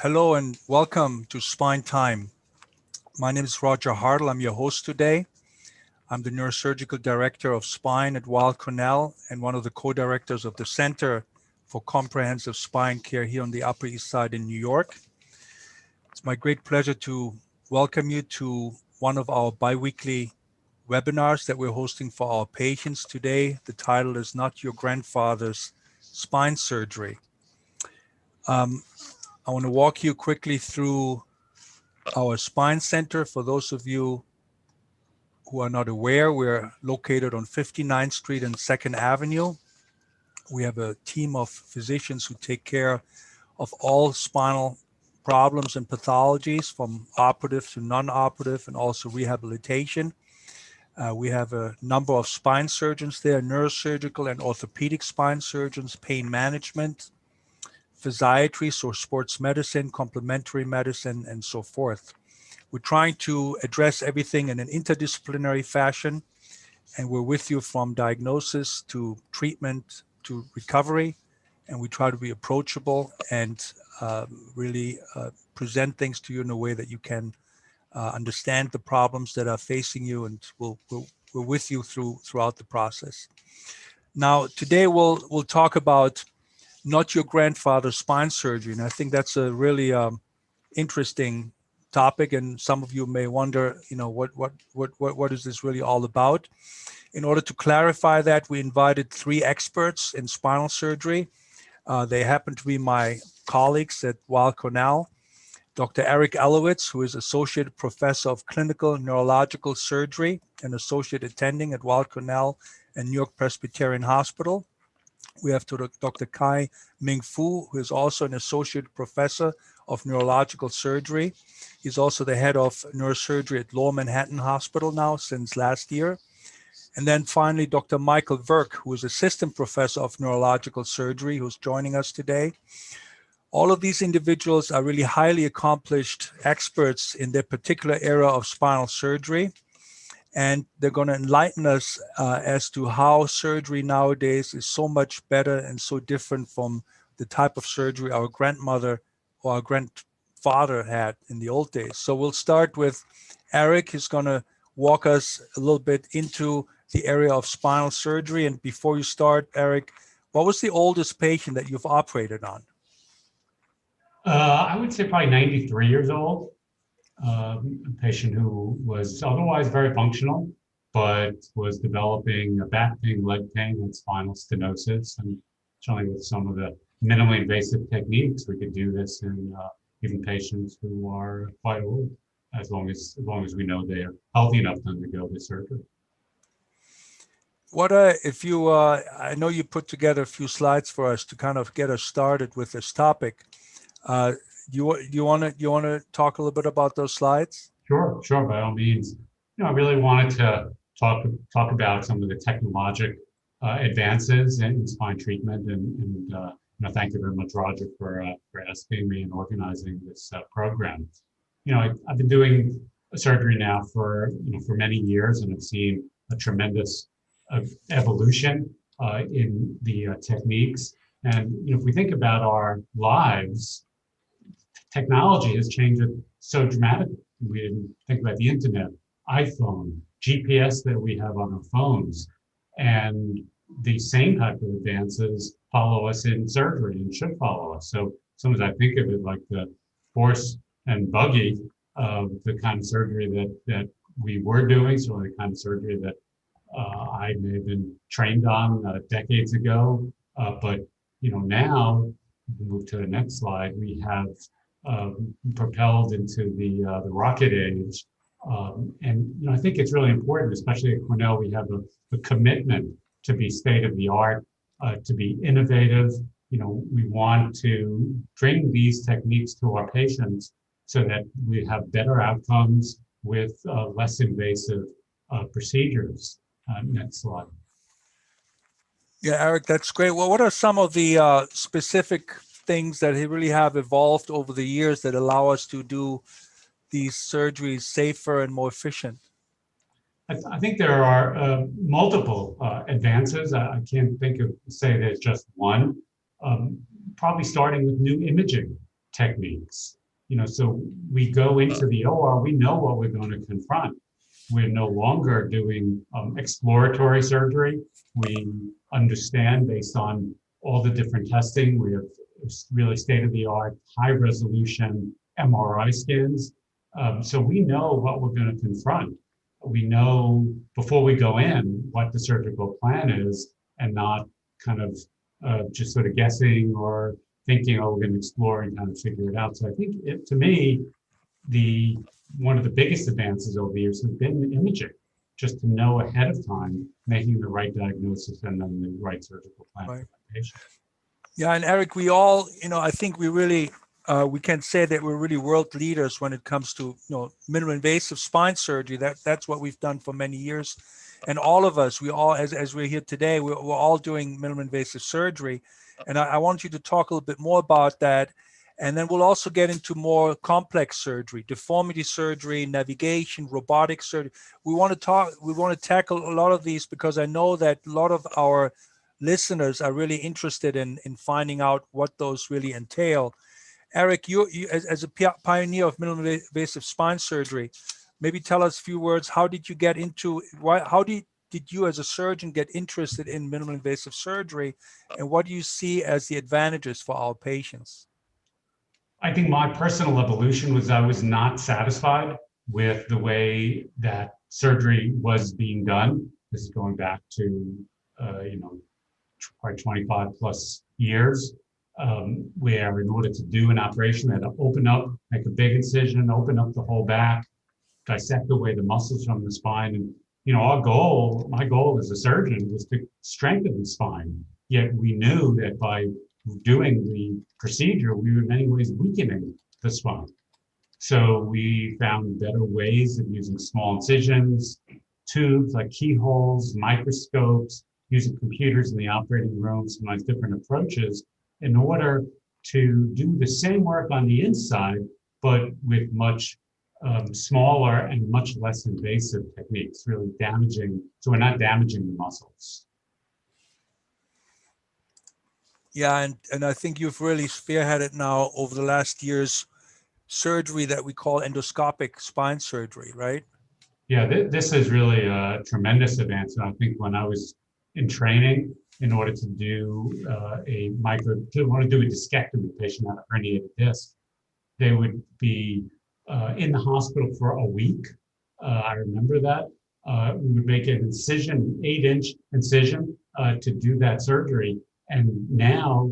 Hello and welcome to Spine Time. My name is Roger Härtl. I'm your host today. I'm the neurosurgical director of spine at Weill Cornell and one of the co-directors of the Center for Comprehensive Spine Care here on the Upper East Side in New York. It's my great pleasure to welcome you to one of our bi-weekly webinars that we're hosting for our patients today. The title is Not Your Grandfather's Spine Surgery. I want to walk you quickly through our spine center. For those of you who are not aware, we're located on 59th Street and 2nd Avenue. We have a team of physicians who take care of all spinal problems and pathologies from operative to non-operative and also rehabilitation. We have a number of spine surgeons there, neurosurgical and orthopedic spine surgeons, pain management, physiatry, so sports medicine, complementary medicine, and so forth. We're trying to address everything in an interdisciplinary fashion, and we're with you from diagnosis to treatment to recovery, and we try to be approachable and really present things to you in a way that you can understand the problems that are facing you, and we're with you throughout the process. Now, today we'll talk about not your grandfather's spine surgery. And I think that's a really interesting topic. And some of you may wonder, what is this really all about? In order to clarify that, we invited 3 experts in spinal surgery. They happen to be my colleagues at Weill Cornell, Dr. Elowitz, who is Associate Professor of Clinical Neurological Surgery and Associate Attending at Weill Cornell and NewYork-Presbyterian Hospital. We have Dr. Kai-Ming Fu, who is also an Associate Professor of Neurological Surgery. He's also the head of neurosurgery at Lower Manhattan Hospital now since last year. And then finally, Dr. Michael Virk, who is Assistant Professor of Neurological Surgery, who's joining us today. All of these individuals are really highly accomplished experts in their particular area of spinal surgery. And they're going to enlighten us as to how surgery nowadays is so much better and so different from the type of surgery our grandmother or our grandfather had in the old days. So we'll start with Eric, who's going to walk us a little bit into the area of spinal surgery. And before you start, Eric, what was the oldest patient that you've operated on? I would say probably 93 years old. A patient who was otherwise very functional, but was developing a back pain, leg pain, and spinal stenosis. And certainly with some of the minimally invasive techniques, we could do this in even patients who are quite old, as long as we know they are healthy enough to undergo the surgery. I know you put together a few slides for us to kind of get us started with this topic. You want to talk a little bit about those slides? Sure, by all means. I really wanted to talk about some of the technologic advances in spine treatment, and thank you very much, Roger, for asking me and organizing this program. I've been doing surgery now for many years, and I've seen a tremendous evolution in the techniques. And if we think about our lives, technology has changed it so dramatically. We didn't think about the internet, iPhone, GPS that we have on our phones, and the same type of advances follow us in surgery and should follow us. So sometimes I think of it like the horse and buggy of the kind of surgery that we were doing, so the kind of surgery that I may have been trained on decades ago. But now, we move to the next slide, we have propelled into the rocket age. And I think it's really important, especially at Cornell, we have a commitment to be state of the art, to be innovative. We want to bring these techniques to our patients so that we have better outcomes with less invasive procedures. Next slide. Yeah, Eric, that's great. Well, what are some of the specific things that really have evolved over the years that allow us to do these surgeries safer and more efficient? I think there are multiple advances. I can't say there's just one. Probably starting with new imaging. techniques. So we go into the OR, we know what we're going to confront. We're no longer doing exploratory surgery. We understand based on all the different testing. We have really state-of-the-art, high-resolution MRI scans. So we know what we're going to confront. We know before we go in what the surgical plan is, and not kind of just sort of guessing or thinking, oh, we're going to explore and kind of figure it out. So I think, to me, one of the biggest advances over the years has been imaging, just to know ahead of time, making the right diagnosis and then the right surgical plan for the patient. Yeah, and Eric, we all, I think we really, we can say that we're really world leaders when it comes to, minimally invasive spine surgery. That's what we've done for many years. And all of us, we all, as we're here today, we're all doing minimally invasive surgery. And I want you to talk a little bit more about that. And then we'll also get into more complex surgery, deformity surgery, navigation, robotic surgery. We want to tackle a lot of these because I know that a lot of our listeners are really interested in finding out what those really entail. Eric, you as a pioneer of minimally invasive spine surgery, maybe tell us a few words. How did you get into, how did you as a surgeon get interested in minimally invasive surgery, and what do you see as the advantages for our patients? I think my personal evolution was I was not satisfied with the way that surgery was being done. This is going back to, probably 25 plus years, where in order to do an operation, they had to open up, make a big incision, open up the whole back, dissect away the muscles from the spine. And, my goal as a surgeon was to strengthen the spine. Yet we knew that by doing the procedure, we were in many ways weakening the spine. So we found better ways of using small incisions, tubes like keyholes, microscopes, using computers in the operating room, sometimes different approaches, in order to do the same work on the inside, but with much smaller and much less invasive techniques, really so we're not damaging the muscles. Yeah, and I think you've really spearheaded now over the last years surgery that we call endoscopic spine surgery, right? Yeah, this is really a tremendous advance. And I think when I was in training, in order to do a discectomy patient had a herniated disc, they would be in the hospital for a week. I remember that. We would make an incision, 8-inch incision, to do that surgery. And now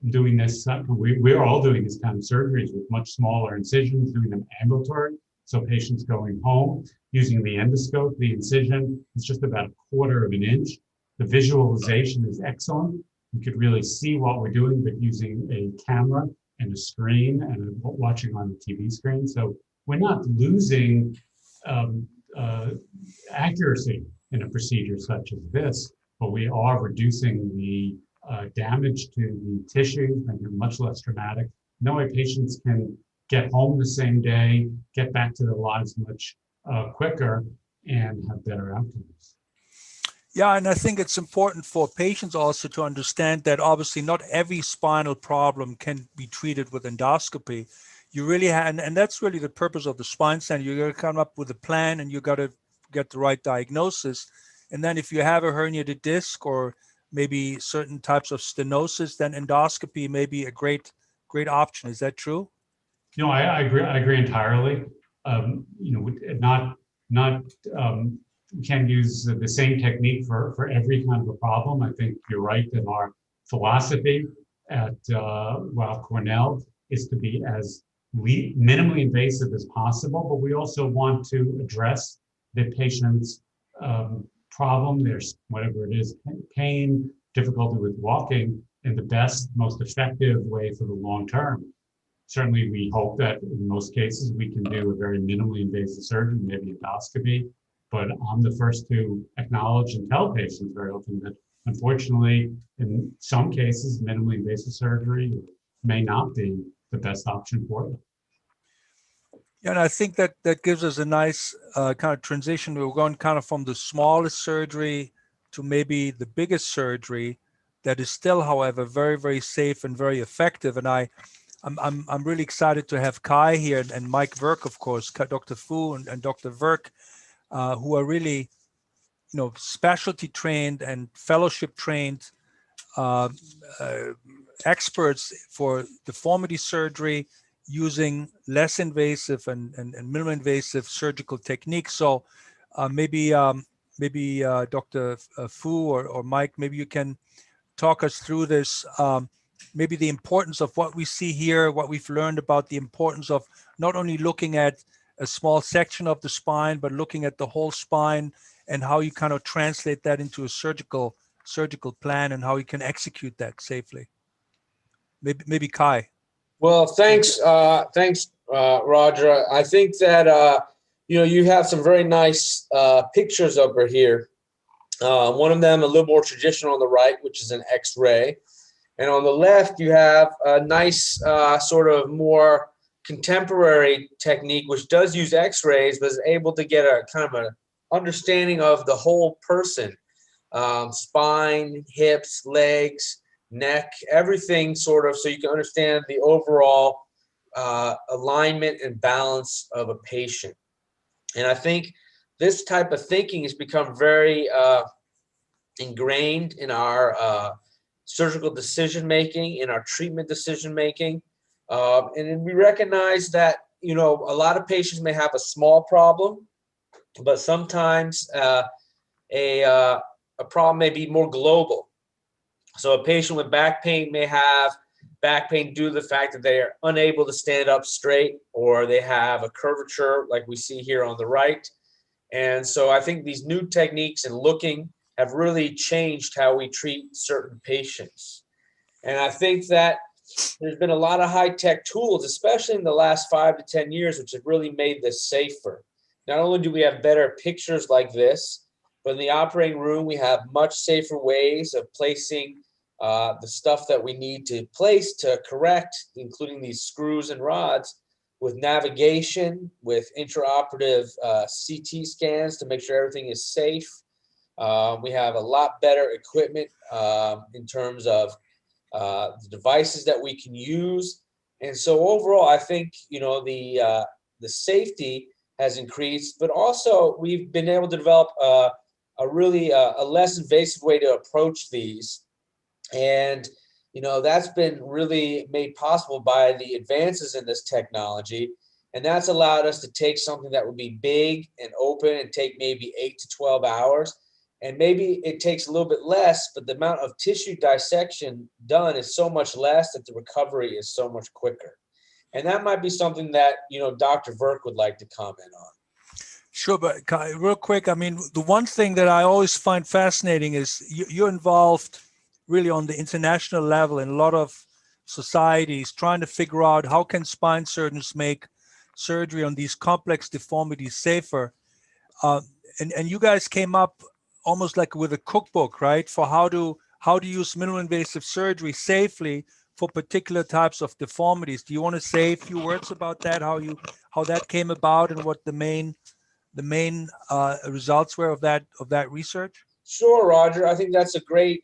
doing this, we're all doing this kind of surgeries with much smaller incisions, doing them ambulatory. So patients going home, using the endoscope, the incision is just about 1/4 of an inch. The visualization is excellent. You could really see what we're doing, but using a camera and a screen and watching on the TV screen. So we're not losing accuracy in a procedure such as this, but we are reducing the damage to the tissues, making it much less traumatic. No way patients can get home the same day, get back to their lives much quicker, and have better outcomes. Yeah, and I think it's important for patients also to understand that obviously not every spinal problem can be treated with endoscopy. You really have, and that's really the purpose of the spine center. You got to come up with a plan, and you got to get the right diagnosis. And then if you have a herniated disc or maybe certain types of stenosis, then endoscopy may be a great option. Is that true? I agree entirely. We can't use the same technique for every kind of a problem. I think you're right that our philosophy at Weill Cornell is to be as minimally invasive as possible, but we also want to address the patient's problem, there's whatever it is, pain, difficulty with walking, in the best, most effective way for the long term. Certainly, we hope that in most cases we can do a very minimally invasive surgery, maybe endoscopy, but I'm the first to acknowledge and tell patients very often that unfortunately, in some cases, minimally invasive surgery may not be the best option for them. Yeah, and I think that gives us a nice kind of transition. We're going kind of from the smallest surgery to maybe the biggest surgery that is still, however, very, very safe and very effective. And I I'm really excited to have Kai here and Mike Virk, of course, Dr. Fu and Dr. Virk, who are really, specialty trained and fellowship trained experts for deformity surgery using less invasive and minimally invasive surgical techniques. So maybe Dr. Fu or Mike, maybe you can talk us through this, maybe the importance of what we see here, what we've learned about the importance of not only looking at a small section of the spine, but looking at the whole spine and how you kind of translate that into a surgical plan and how you can execute that safely. Maybe Kai. Well, thanks, Roger. I think that you have some very nice pictures over here. One of them a little more traditional on the right, which is an X-ray, and on the left you have a nice sort of more contemporary technique, which does use X-rays, but is able to get a kind of an understanding of the whole person, spine, hips, legs, neck, everything sort of, so you can understand the overall alignment and balance of a patient. And I think this type of thinking has become very ingrained in our surgical decision making, in our treatment decision making, and we recognize that a lot of patients may have a small problem, but sometimes a problem may be more global. So a patient with back pain may have back pain due to the fact that they are unable to stand up straight, or they have a curvature like we see here on the right. And so I think these new techniques and looking have really changed how we treat certain patients. And I think that there's been a lot of high-tech tools, especially in the last 5 to 10 years, which have really made this safer. Not only do we have better pictures like this, but in the operating room, we have much safer ways of placing the stuff that we need to place to correct, including these screws and rods, with navigation, with intraoperative CT scans to make sure everything is safe. We have a lot better equipment in terms of the devices that we can use. And so overall, I think, the safety has increased, but also we've been able to develop a really a less invasive way to approach these. And, that's been really made possible by the advances in this technology. And that's allowed us to take something that would be big and open and take maybe 8 to 12 hours. And maybe it takes a little bit less, but the amount of tissue dissection done is so much less that the recovery is so much quicker. And that might be something that, Dr. Virk would like to comment on. Sure, but real quick, I mean, the one thing that I always find fascinating is you're involved really on the international level in a lot of societies trying to figure out how can spine surgeons make surgery on these complex deformities safer. And you guys came up almost like with a cookbook, right, for how to use minimally invasive surgery safely for particular types of deformities. Do you want to say a few words about that, how that came about and what the main results were of that research? Sure, Roger. I think that's a great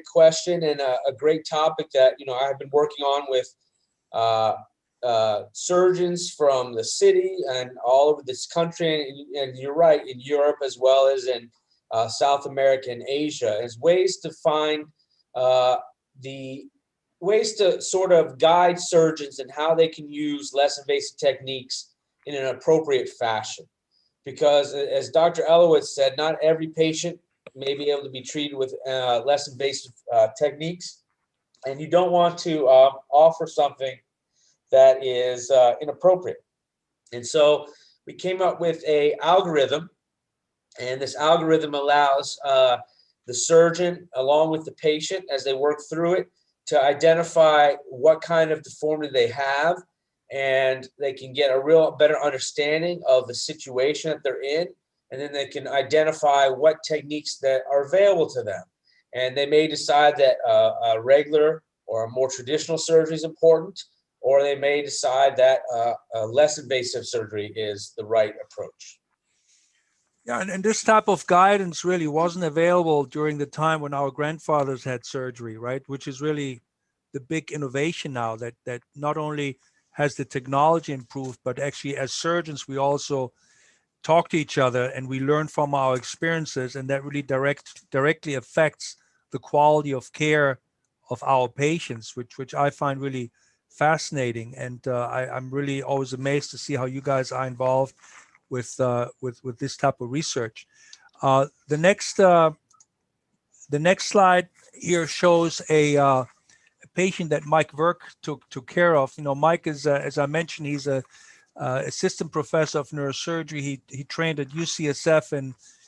question and a great topic that I've been working on with surgeons from the city and all over this country, and you're right, in Europe as well as in South America and Asia, as ways to find the ways to sort of guide surgeons in how they can use less invasive techniques in an appropriate fashion. Because as Dr. Elowitz said, not every patient may be able to be treated with less invasive techniques, and you don't want to offer something that is inappropriate. And so we came up with an algorithm, and this algorithm allows the surgeon, along with the patient, as they work through it, to identify what kind of deformity they have, and they can get a real better understanding of the situation that they're in, and then they can identify what techniques that are available to them. And they may decide that a regular or a more traditional surgery is important, or they may decide that a less invasive surgery is the right approach. Yeah, and this type of guidance really wasn't available during the time when our grandfathers had surgery, right? Which is really the big innovation now, that not only has the technology improved, but actually as surgeons, we also talk to each other and we learn from our experiences, and that really directly affects the quality of care of our patients, which I find really fascinating. And I'm really always amazed to see how you guys are involved with this type of research. The next slide here shows a patient that Mike Virk took care of. You know, Mike is, as I mentioned, he's a assistant professor of neurosurgery. He trained at UCSF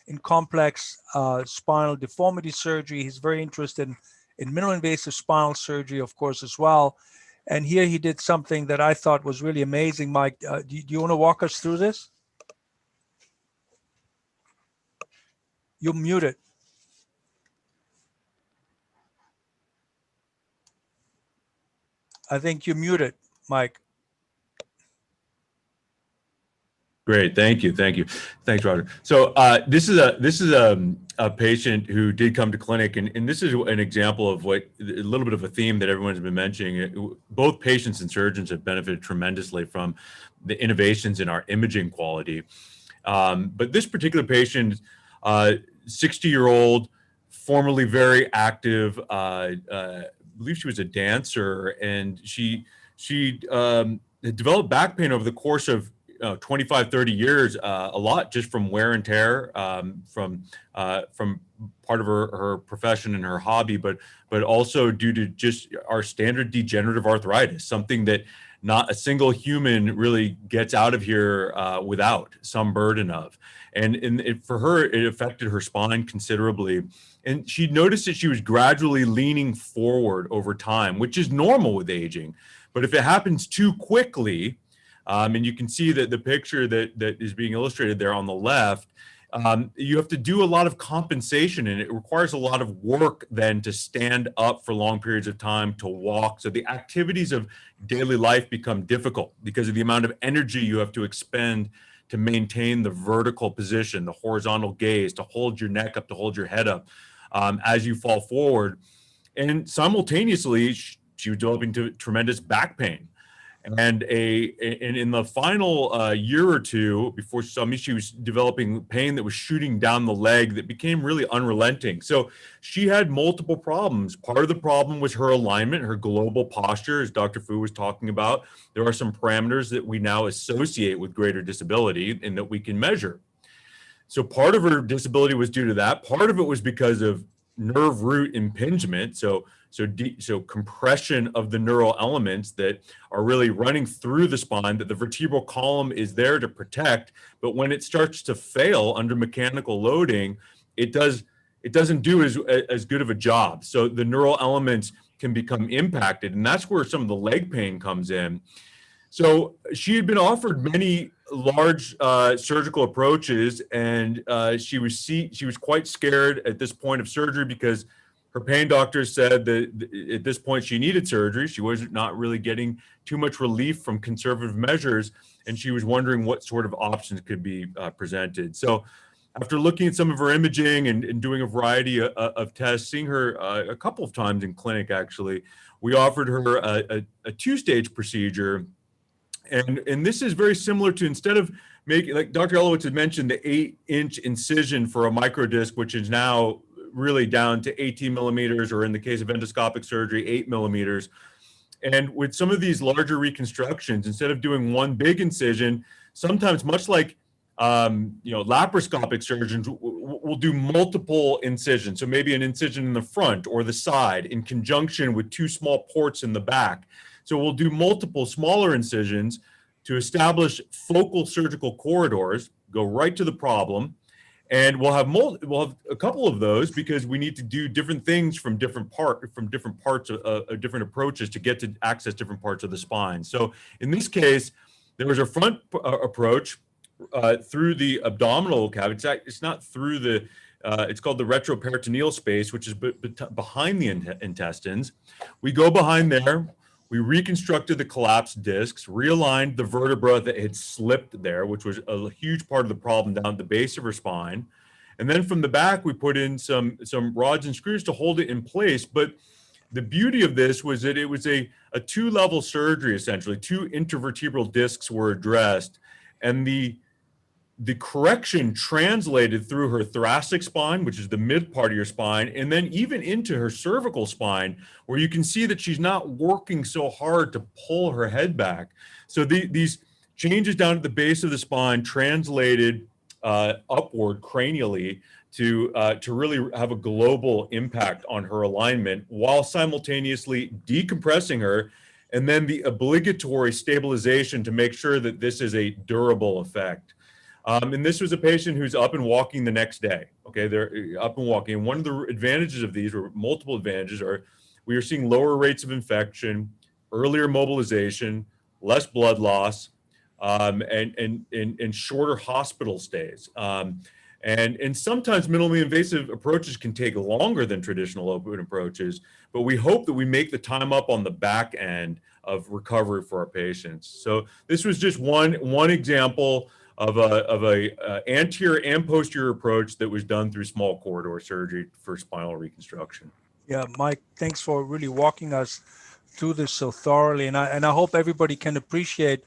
in complex spinal deformity surgery. He's very interested in minimally invasive spinal surgery, of course, as well. And here he did something that I thought was really amazing. Mike, do you want to walk us through this? You're muted. I think you're muted, Mike. Great, thank you, thanks, Roger. So this is a patient who did come to clinic, and this is an example of what a little bit of a theme that everyone's been mentioning. Both patients and surgeons have benefited tremendously from the innovations in our imaging quality. But this particular patient, 60-year-old, formerly very active. I believe she was a dancer, and she had developed back pain over the course of 25, 30 years, a lot just from wear and tear, from part of her profession and her hobby, but also due to just our standard degenerative arthritis, something that not a single human really gets out of here without some burden of. And for her, it affected her spine considerably. And she noticed that she was gradually leaning forward over time, which is normal with aging. But if it happens too quickly, and you can see that the picture that is being illustrated there on the left, you have to do a lot of compensation, and it requires a lot of work then to stand up for long periods of time, to walk. So the activities of daily life become difficult because of the amount of energy you have to expend to maintain the vertical position, the horizontal gaze, to hold your neck up, to hold your head up as you fall forward. And simultaneously, she was developing tremendous back pain. And in the final year or two before she saw me, she was developing pain that was shooting down the leg that became really unrelenting. So she had multiple problems. Part of the problem was her alignment, her global posture, as Dr. Fu was talking about. There are some parameters that we now associate with greater disability and that we can measure. So part of her disability was due to that. Part of it was because of nerve root impingement. So compression of the neural elements that are really running through the spine, that the vertebral column is there to protect. But when it starts to fail under mechanical loading, it doesn't do as good of a job. So the neural elements can become impacted, and that's where some of the leg pain comes in. So she had been offered many large surgical approaches, and she was quite scared at this point of surgery because her pain doctor said that at this point she needed surgery. She was not really getting too much relief from conservative measures, and she was wondering what sort of options could be presented. So after looking at some of her imaging and doing a variety of tests, seeing her a couple of times in clinic, actually, we offered her a two-stage procedure. And this is very similar to, instead of making, like Dr. Elowitz had mentioned, the 8-inch incision for a microdisc, which is now really down to 18 millimeters, or in the case of endoscopic surgery, 8 millimeters. And with some of these larger reconstructions, instead of doing one big incision, sometimes much like laparoscopic surgeons will do multiple incisions. So maybe an incision in the front or the side in conjunction with two small ports in the back. So we'll do multiple smaller incisions to establish focal surgical corridors, go right to the problem. And we'll have a couple of those because we need to do different things from different parts of different approaches to get to access different parts of the spine. So in this case, there was a front approach through the abdominal cavity. It's not through the, it's called the retroperitoneal space, which is behind the intestines. We go behind there. We reconstructed the collapsed discs, realigned the vertebra that had slipped there, which was a huge part of the problem down at the base of her spine. And then from the back, we put in some rods and screws to hold it in place. But the beauty of this was that it was a two-level surgery, essentially. Two intervertebral discs were addressed, and the correction translated through her thoracic spine, which is the mid part of your spine, and then even into her cervical spine, where you can see that she's not working so hard to pull her head back. So these changes down at the base of the spine translated upward cranially to really have a global impact on her alignment while simultaneously decompressing her, and then the obligatory stabilization to make sure that this is a durable effect. And this was a patient who's up and walking the next day. Okay, they're up and walking. And one of the advantages of these, or multiple advantages, are we are seeing lower rates of infection, earlier mobilization, less blood loss, and shorter hospital stays. And sometimes minimally invasive approaches can take longer than traditional open approaches, but we hope that we make the time up on the back end of recovery for our patients. So this was just one example of a anterior and posterior approach that was done through small corridor surgery for spinal reconstruction. Yeah, Mike, thanks for really walking us through this so thoroughly. And I hope everybody can appreciate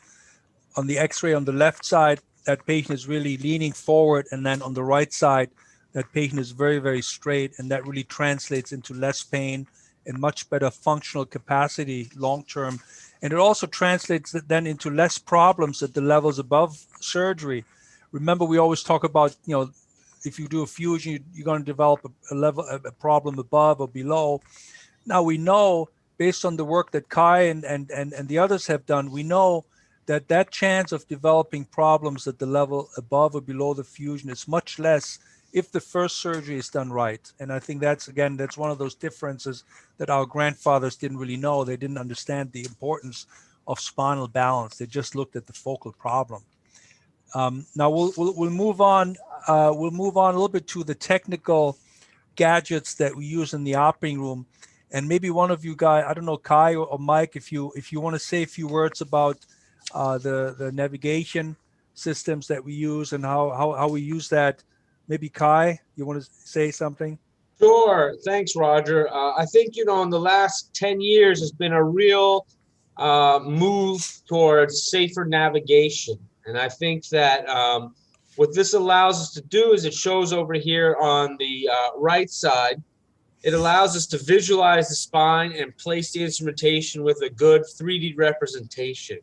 on the x-ray on the left side, that patient is really leaning forward. And then on the right side, that patient is very, very straight. And that really translates into less pain and much better functional capacity long-term. And it also translates then into less problems at the levels above surgery. Remember, we always talk about, if you do a fusion, you're going to develop a problem above or below. Now we know, based on the work that Kai and the others have done, we know that chance of developing problems at the level above or below the fusion is much less if the first surgery is done right. And I think that's one of those differences that our grandfathers didn't really know. They didn't understand the importance of spinal balance. They just looked at the focal problem. Now we'll move on. We'll move on a little bit to the technical gadgets that we use in the operating room. And maybe one of you guys, I don't know, Kai or Mike, if you want to say a few words about the navigation systems that we use and how we use that. Maybe Kai, you want to say something? Sure. Thanks, Roger. I think, in the last 10 years, there's been a real move towards safer navigation. And I think that what this allows us to do is, it shows over here on the right side, it allows us to visualize the spine and place the instrumentation with a good 3D representation.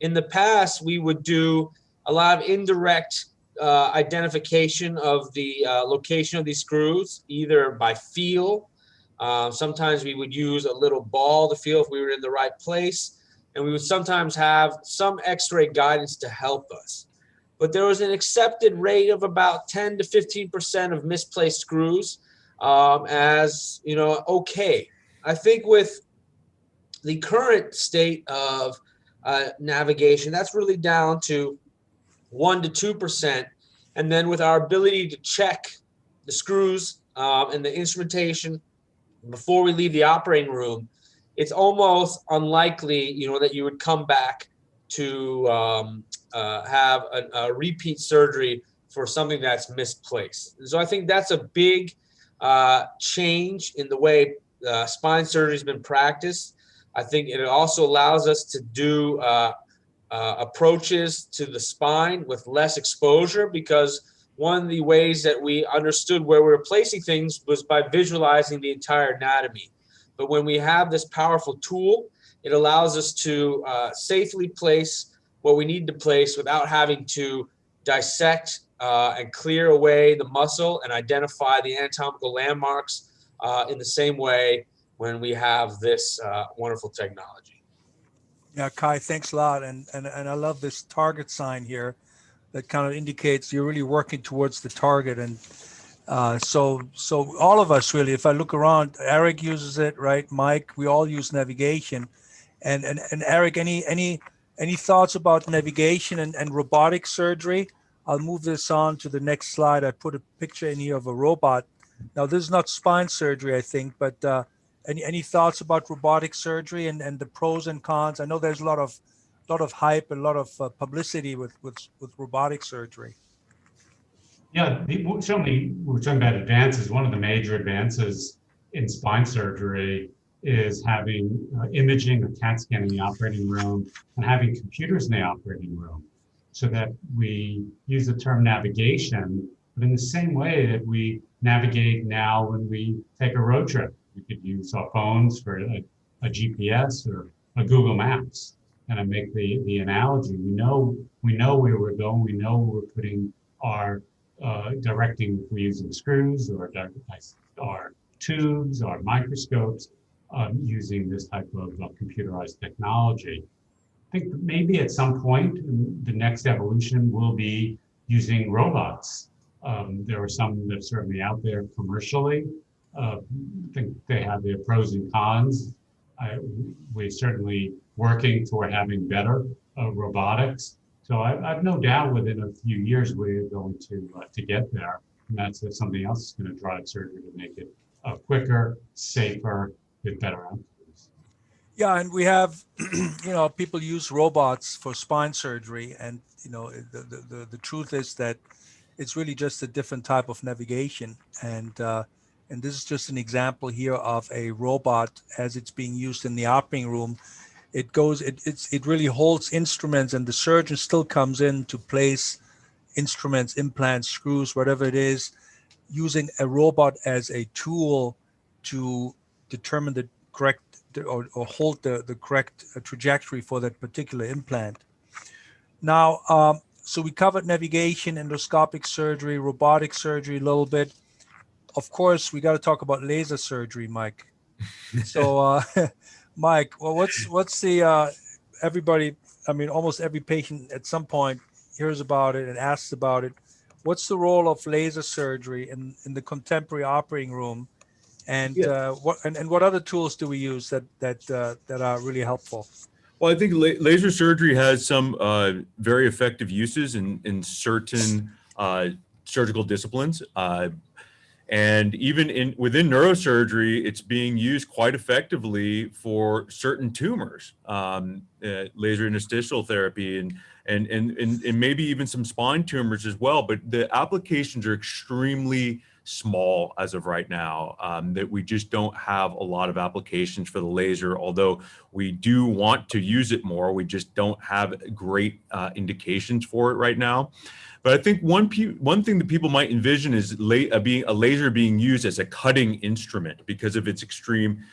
In the past, we would do a lot of indirect identification of the location of these screws, either by feel. Sometimes we would use a little ball to feel if we were in the right place, and we would sometimes have some x-ray guidance to help us. But there was an accepted rate of about 10 to 15% of misplaced screws as, okay. I think with the current state of navigation, that's really down to 1 to 2%. And then with our ability to check the screws and the instrumentation before we leave the operating room, it's almost unlikely, that you would come back to have a repeat surgery for something that's misplaced. And so I think that's a big change in the way spine surgery has been practiced. I think it also allows us to do approaches to the spine with less exposure, because one of the ways that we understood where we were placing things was by visualizing the entire anatomy. But when we have this powerful tool, it allows us to safely place what we need to place without having to dissect and clear away the muscle and identify the anatomical landmarks in the same way when we have this wonderful technology. Yeah, Kai, thanks a lot. And I love this target sign here that kind of indicates you're really working towards the target. And so all of us really, if I look around, Eric uses it, right? Mike, we all use navigation. And Eric, any thoughts about navigation and robotic surgery? I'll move this on to the next slide. I put a picture in here of a robot. Now, this is not spine surgery, I think, but any thoughts about robotic surgery and the pros and cons? I know there's a lot of hype and a lot of publicity with robotic surgery. Yeah, certainly we're talking about advances. One of the major advances in spine surgery is having imaging, a CAT scan in the operating room, and having computers in the operating room, so that we use the term navigation, but in the same way that we navigate now when we take a road trip. We could use our phones for a GPS or a Google Maps. And I make the analogy, we know where we're going, we know where we're putting our directing, if we're using screws or our tubes, our microscopes, using this type of computerized technology. I think maybe at some point, the next evolution will be using robots. There are some that are certainly out there commercially. I think they have their pros and cons. We're certainly working toward having better robotics. So I've no doubt within a few years we're going to get there. And that's something else that's going to drive surgery to make it quicker, safer, with better outcomes. Yeah, and we have, people use robots for spine surgery, and the truth is that it's really just a different type of navigation, and this is just an example here of a robot as it's being used in the operating room. It really holds instruments, and the surgeon still comes in to place instruments, implants, screws, whatever it is, using a robot as a tool to determine the correct or hold the correct trajectory for that particular implant. Now, so we covered navigation, endoscopic surgery, robotic surgery a little bit. Of course, we got to talk about laser surgery, Mike. So, Mike, well, what's the everybody? I mean, almost every patient at some point hears about it and asks about it. What's the role of laser surgery in the contemporary operating room, and what other tools do we use that are really helpful? Well, I think laser surgery has some very effective uses in certain surgical disciplines. And even within neurosurgery, it's being used quite effectively for certain tumors, laser interstitial therapy, and maybe even some spine tumors as well. But the applications are extremely small as of right now, that we just don't have a lot of applications for the laser, although we do want to use it more. We just don't have great indications for it right now. But I think one thing that people might envision is a laser being used as a cutting instrument because of its extreme,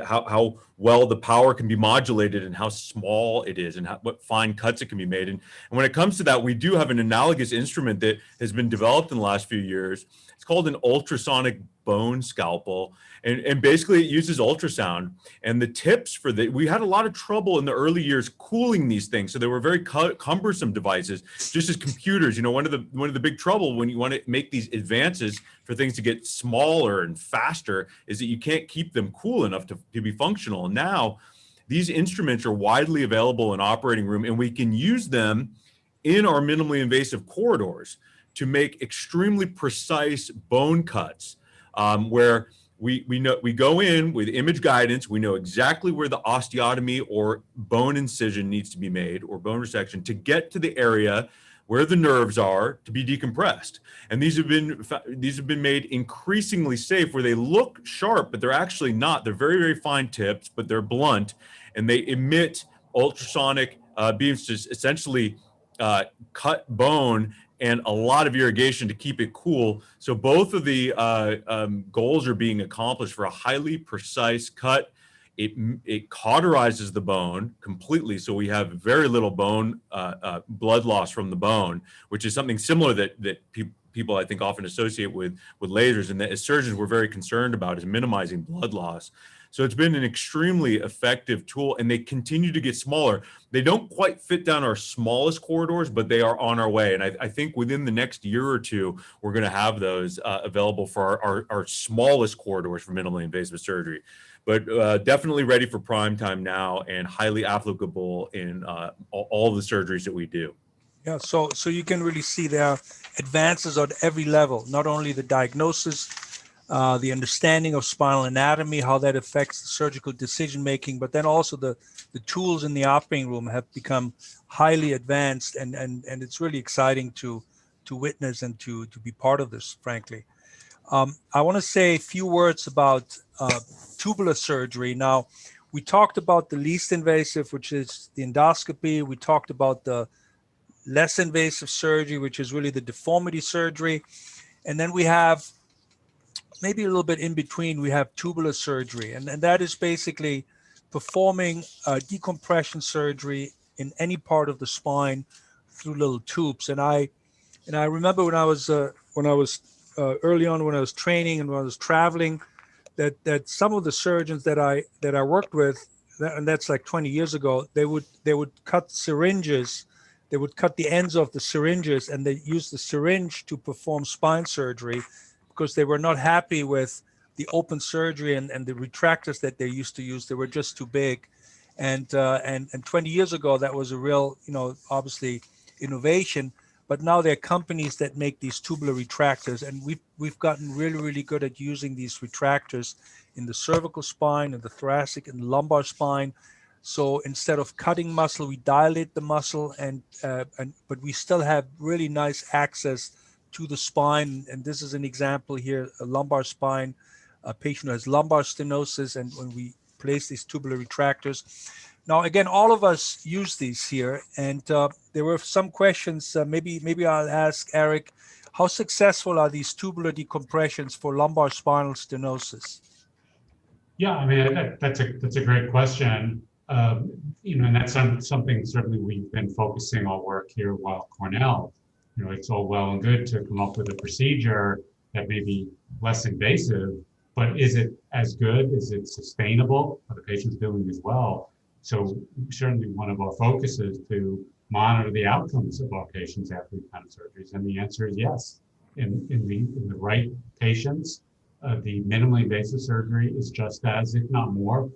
how well the power can be modulated and how small it is and what fine cuts it can be made. And when it comes to that, we do have an analogous instrument that has been developed in the last few years. It's called an ultrasonic bone scalpel. And basically it uses ultrasound, and the tips for we had a lot of trouble in the early years cooling these things. So they were very cumbersome devices, just as computers. One of the big trouble when you want to make these advances for things to get smaller and faster is that you can't keep them cool enough to be functional. And now these instruments are widely available in operating room, and we can use them in our minimally invasive corridors to make extremely precise bone cuts, where we go in with image guidance. We know exactly where the osteotomy or bone incision needs to be made, or bone resection, to get to the area where the nerves are to be decompressed. And these have been made increasingly safe, where they look sharp, but they're actually not. They're very, very fine tips, but they're blunt, and they emit ultrasonic beams to essentially cut bone and a lot of irrigation to keep it cool. So both of the goals are being accomplished for a highly precise cut. It cauterizes the bone completely, so we have very little bone blood loss from the bone, which is something similar that people I think often associate with lasers, and that as surgeons we're very concerned about, is minimizing blood loss. So it's been an extremely effective tool, and they continue to get smaller. They don't quite fit down our smallest corridors, but they are on our way. And I think within the next year or two, we're going to have those available for our smallest corridors for minimally invasive surgery. But definitely ready for prime time now, and highly applicable in all the surgeries that we do. Yeah, so you can really see there are advances on every level, not only the diagnosis, the understanding of spinal anatomy, how that affects the surgical decision-making, but then also the tools in the operating room have become highly advanced, and it's really exciting to witness and to be part of this, frankly. I want to say a few words about tubular surgery. Now, we talked about the least invasive, which is the endoscopy. We talked about the less invasive surgery, which is really the deformity surgery. And then we have maybe a little bit in between, we have tubular surgery. And that is basically performing decompression surgery in any part of the spine through little tubes. And I remember when I was early on, when I was training and when I was traveling, that some of the surgeons that I worked with, and that's like 20 years ago, they would cut syringes, they would cut the ends of the syringes, and they use the syringe to perform spine surgery because they were not happy with the open surgery and the retractors that they used to use. They were just too big, and 20 years ago that was a real, obviously innovation. But now there are companies that make these tubular retractors, and we've gotten really good at using these retractors in the cervical spine, and the thoracic and lumbar spine. So instead of cutting muscle, we dilate the muscle, but we still have really nice access to the spine. And this is an example here: a lumbar spine, a patient who has lumbar stenosis, and when we place these tubular retractors. Now, again, all of us use these here, and there were some questions. Maybe I'll ask Eric, how successful are these tubular decompressions for lumbar spinal stenosis? Yeah, I mean, that's a great question. And that's something certainly we've been focusing our work here at Weill Cornell. It's all well and good to come up with a procedure that may be less invasive, but is it as good? Is it sustainable? Are the patients doing as well? So certainly one of our focuses to monitor the outcomes of our patients after these kind of surgeries. And the answer is yes. In the right patients, the minimally invasive surgery is just as, if not more,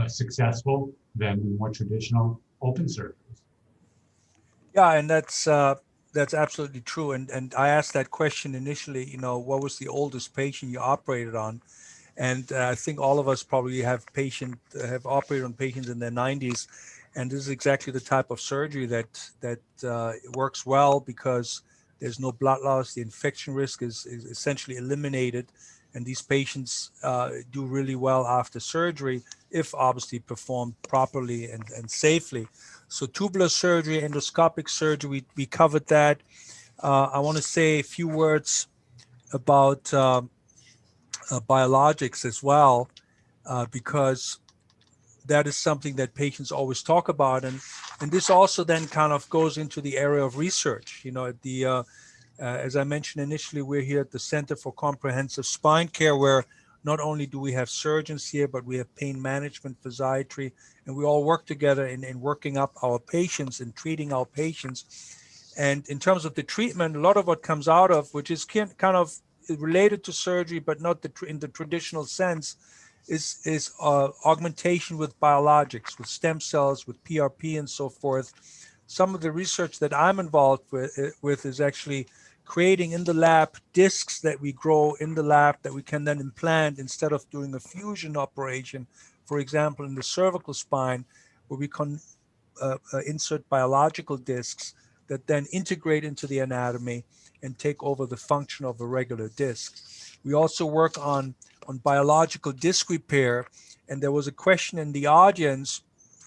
successful than the more traditional open surgeries. Yeah, and that's absolutely true. And I asked that question initially, what was the oldest patient you operated on? And I think all of us probably have operated on patients in their 90s. And this is exactly the type of surgery that works well because there's no blood loss. The infection risk is essentially eliminated. And these patients do really well after surgery if obviously performed properly and safely. So tubular surgery, endoscopic surgery, we covered that. I want to say a few words about biologics as well, because that is something that patients always talk about. And this also then kind of goes into the area of research. As I mentioned initially, we're here at the Center for Comprehensive Spine Care, where not only do we have surgeons here, but we have pain management, physiatry, and we all work together in working up our patients and treating our patients. And in terms of the treatment, a lot of what comes out of, which is kind of related to surgery, but not in the traditional sense, is augmentation with biologics, with stem cells, with PRP, and so forth. Some of the research that I'm involved with is actually creating in the lab discs that we grow in the lab that we can then implant instead of doing a fusion operation. For example, in the cervical spine, where we can insert biological discs that then integrate into the anatomy and take over the function of a regular disc. We also work on biological disc repair, and there was a question in the audience,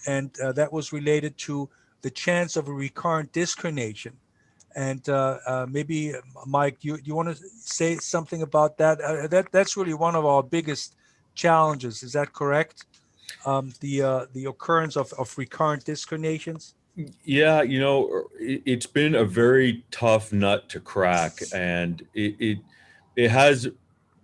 and that was related to the chance of a recurrent disc herniation. And maybe, Mike, you want to say something about that? That's really one of our biggest challenges. Is that correct? The occurrence of recurrent disc herniations? Yeah, it's been a very tough nut to crack, and it has.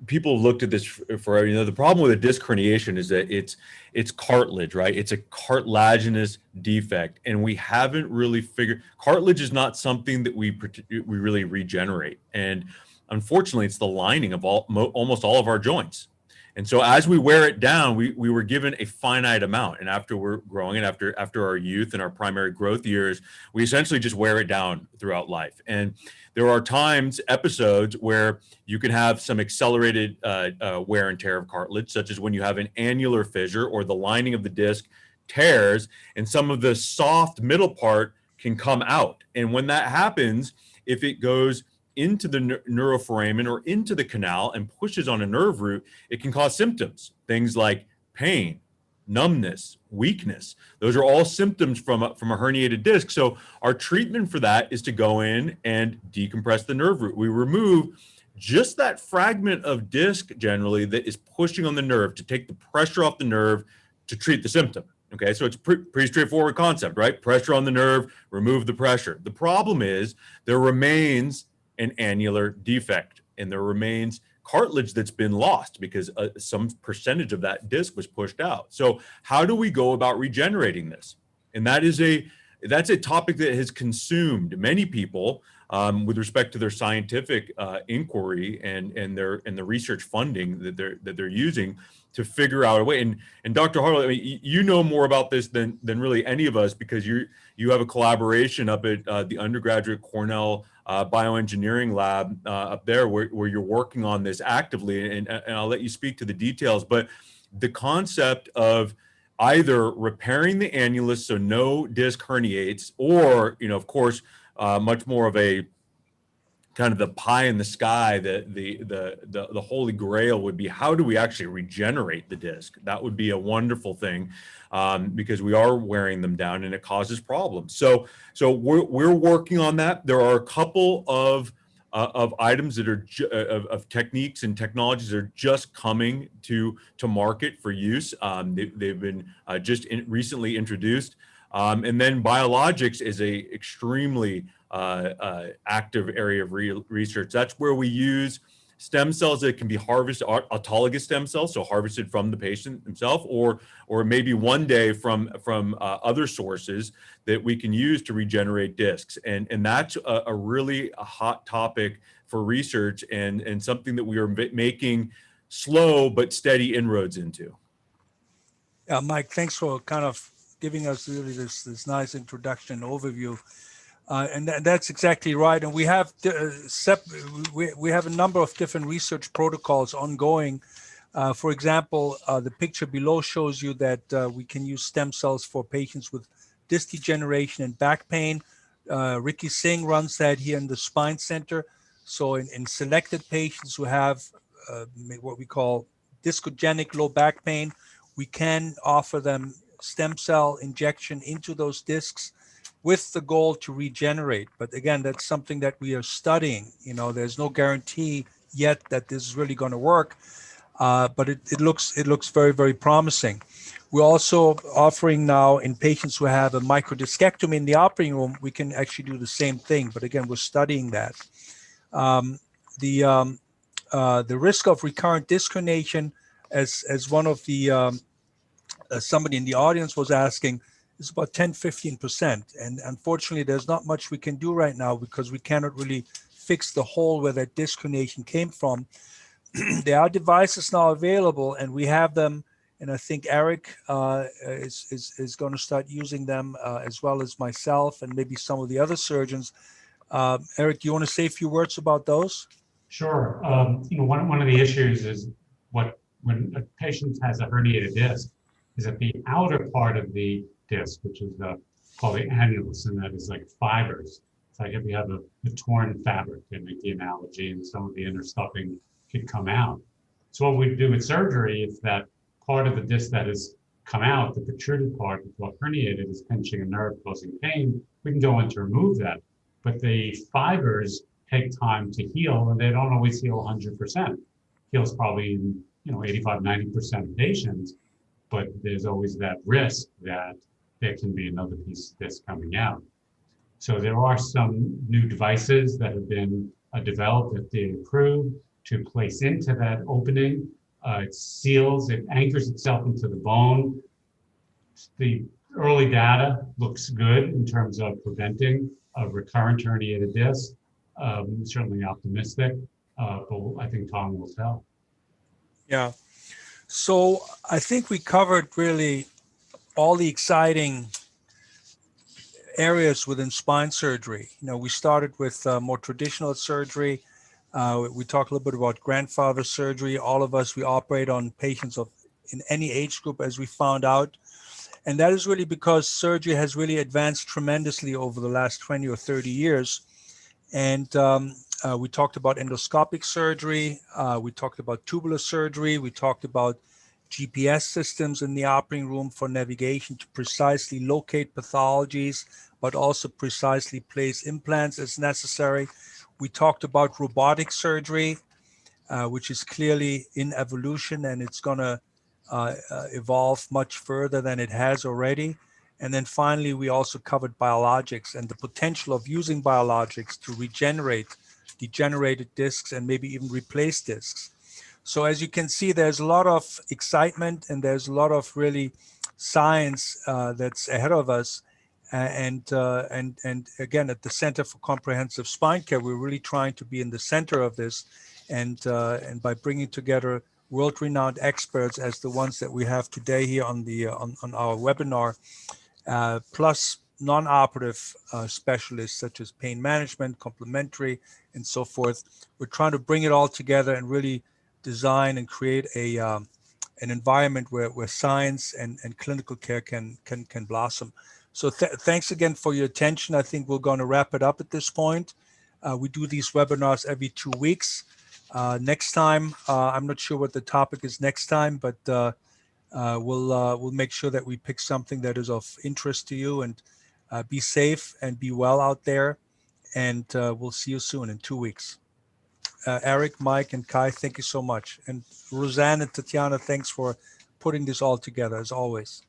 People looked at this forever. The problem with a disc herniation is that it's cartilage, right? It's a cartilaginous defect, and we haven't really figured. Cartilage is not something that we really regenerate, and unfortunately, it's the lining of almost all of our joints. And so as we wear it down, we were given a finite amount. And after we're growing and after our youth and our primary growth years, we essentially just wear it down throughout life. And there are episodes where you can have some accelerated wear and tear of cartilage, such as when you have an annular fissure or the lining of the disc tears and some of the soft middle part can come out. And when that happens, if it goes into the neuroforamen or into the canal and pushes on a nerve root, it can cause symptoms, things like pain, numbness, weakness. Those are all symptoms from a herniated disc. So our treatment for that is to go in and decompress the nerve root. We remove just that fragment of disc generally that is pushing on the nerve to take the pressure off the nerve to treat the symptom. Okay, so it's pretty straightforward concept, right? Pressure on the nerve, remove the pressure. The problem is there remains an annular defect and there remains cartilage that's been lost because some percentage of that disc was pushed out. So how do we go about regenerating this? And that's a topic that has consumed many people with respect to their scientific inquiry and the research funding that they're using to figure out a way. And Dr. Härtl, I mean, you know more about this than really any of us because you have a collaboration up at the undergraduate Cornell bioengineering lab up there where you're working on this actively, and I'll let you speak to the details. But the concept of either repairing the annulus so no disc herniates, or of course, much more of a kind of the pie in the sky, the holy grail would be, how do we actually regenerate the disc? That would be a wonderful thing because we are wearing them down and it causes problems. So we're working on that. There are a couple of items that are of techniques and technologies that are just coming to market for use. They've been recently introduced. And then biologics is a extremely active area of research. That's where we use stem cells that can be harvested, autologous stem cells, so harvested from the patient himself, or maybe one day from other sources that we can use to regenerate discs. And that's a really hot topic for research and something that we are making slow but steady inroads into. Yeah, Mike, thanks for kind of giving us really this nice introduction overview. And that's exactly right. And we have we have a number of different research protocols ongoing. For example, the picture below shows you that we can use stem cells for patients with disc degeneration and back pain. Ricky Singh runs that here in the Spine Center. So in selected patients who have what we call discogenic low back pain, we can offer them stem cell injection into those discs with the goal to regenerate. But again, that's something that we are studying. There's no guarantee yet that this is really going to work, but it looks very, very promising. We're also offering now in patients who have a microdiscectomy in the operating room, we can actually do the same thing. But again, we're studying that. The risk of recurrent disc herniation, as one of the somebody in the audience was asking, is about 10-15%. And unfortunately, there's not much we can do right now because we cannot really fix the hole where that disc herniation came from. There are devices now available, and we have them. And I think Eric is going to start using them as well as myself and maybe some of the other surgeons. Eric, do you want to say a few words about those? Sure. One of the issues is when a patient has a herniated disc, is that the outer part of the disc, which is called the annulus, and that is like fibers. It's like if you have a torn fabric, they make the analogy, and some of the inner stuffing could come out. So what we do with surgery, if that part of the disc that has come out, the protruded part, what's herniated, is pinching a nerve causing pain, we can go in to remove that. But the fibers take time to heal, and they don't always heal 100%. Heals probably in 85-90% of patients. But there's always that risk that there can be another piece of disc coming out. So there are some new devices that have been developed, FDA approved, to place into that opening. It seals, it anchors itself into the bone. The early data looks good in terms of preventing a recurrent herniated disc. Certainly optimistic, but I think time will tell. Yeah. So I think we covered really all the exciting areas within spine surgery. We started with more traditional surgery. We talked a little bit about grandfather surgery. All of us, we operate on patients in any age group, as we found out. And that is really because surgery has really advanced tremendously over the last 20 or 30 years. And We talked about endoscopic surgery. We talked about tubular surgery. We talked about GPS systems in the operating room for navigation to precisely locate pathologies, but also precisely place implants as necessary. We talked about robotic surgery, which is clearly in evolution, and it's going to evolve much further than it has already. And then finally, we also covered biologics and the potential of using biologics to regenerate degenerated discs and maybe even replace discs. So as you can see, there's a lot of excitement and there's a lot of really science that's ahead of us. And again, at the Center for Comprehensive Spine Care, we're really trying to be in the center of this, and by bringing together world-renowned experts as the ones that we have today here on the on our webinar, plus non-operative specialists such as pain management, complementary, and so forth. We're trying to bring it all together and really design and create a an environment where science and clinical care can blossom. So thanks again for your attention. I think we're going to wrap it up at this point. We do these webinars every 2 weeks. Next time, I'm not sure what the topic is next time, but we'll make sure that we pick something that is of interest to you. And be safe and be well out there. And we'll see you soon in 2 weeks. Eric, Mike, and Kai, thank you so much. And Roseanne and Tatiana, thanks for putting this all together as always.